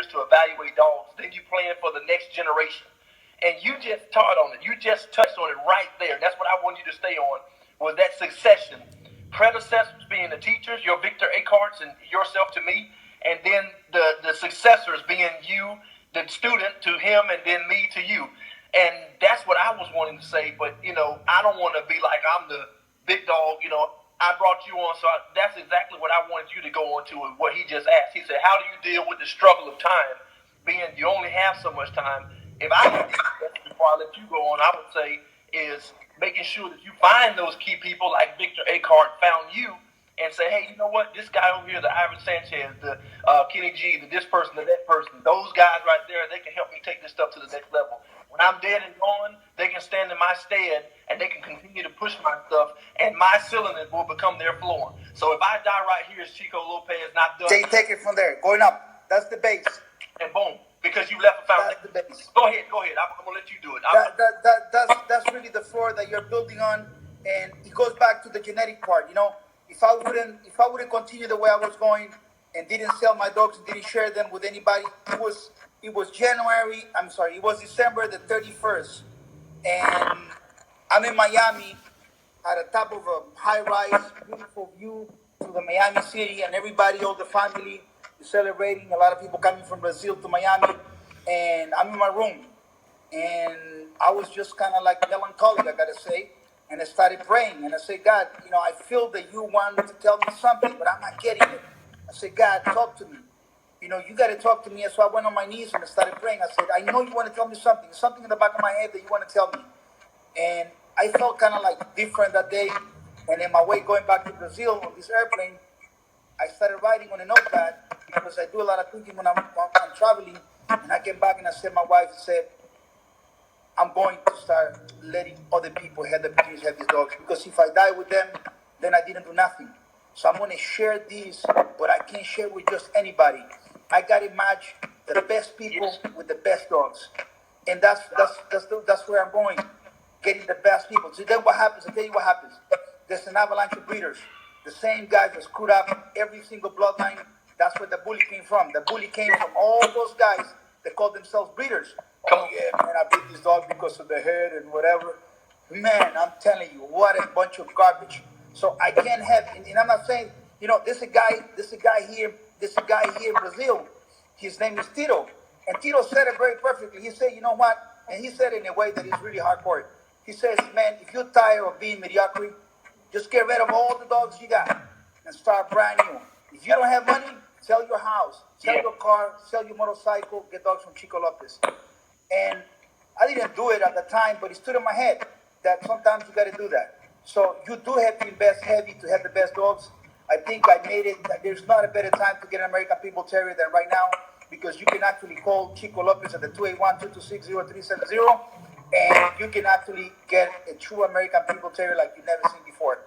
years to evaluate dogs. Then you plan for the next generation. And you just taught on it. You just touched on it right there. That's what I want you to stay on, was that succession. Predecessors being the teachers, your Victor Acarts and yourself to me, and then the successors being you, the student to him, and then me to you. And that's what I was wanting to say, but, I don't want to be like I'm the big dog, I brought you on, so that's exactly what I wanted you to go on to, what he just asked. He said, how do you deal with the struggle of time, being you only have so much time? If I could do that before I let you go on, I would say is making sure that you find those key people like Victor Acart found you, and say, hey, you know what? This guy over here, the Ivan Sanchez, the Kenny G, the this person, the that person, those guys right there, they can help me take this stuff to the next level. When I'm dead and gone, they can stand in my stead, and they can continue to push my stuff, and my cylinders will become their floor. So if I die right here as Chico Lopez, not done. They take it from there, going up. That's the base. And boom, because you left a foundation. That's the base. Go ahead. I'm going to let you do it. That's really the floor that you're building on, and it goes back to the genetic part. If I wouldn't continue the way I was going and didn't sell my dogs and didn't share them with anybody, it was December the 31st, and I'm in Miami at the top of a high-rise, beautiful view to the Miami city, and everybody, all the family, is celebrating. A lot of people coming from Brazil to Miami, and I'm in my room, and I was just kind of like melancholic, I gotta say, and I started praying, and I said, God, I feel that you want to tell me something, but I'm not getting it. I said, God, talk to me. You got to talk to me. And so I went on my knees and I started praying. I said, I know you want to tell me something. There's something in the back of my head that you want to tell me. And I felt kind of like different that day. And in my way going back to Brazil on this airplane, I started writing on a notepad because I do a lot of thinking when I'm traveling. And I came back and I said, my wife said, I'm going to start letting other people have the opportunity to have these dogs. Because if I die with them, then I didn't do nothing. So I'm going to share these, but I can't share with just anybody. I got to match the best people with the best dogs. And that's where I'm going, getting the best people. So then what happens? I'll tell you what happens. There's an avalanche of breeders. The same guys that screwed up every single bloodline, that's where the bully came from. The bully came from all those guys that called themselves breeders. Oh, yeah, man, I beat this dog because of the head and whatever. Man, I'm telling you, what a bunch of garbage. So I can't have, and I'm not saying, there's a guy here in Brazil. His name is Tito. And Tito said it very perfectly. He said, you know what? And he said it in a way that is really hardcore. He says, man, if you're tired of being mediocrity, just get rid of all the dogs you got and start brand new. If you don't have money, sell your house, sell your car, sell your motorcycle, get dogs from Chico Lopez. And I didn't do it at the time, but it stood in my head that sometimes you got to do that. So you do have to invest heavy to have the best dogs. I think I made it. There's not a better time to get an American Pit Bull Terrier than right now, because you can actually call Chico Lopez at the 281-226-0370, and you can actually get a true American Pit Bull Terrier like you've never seen before.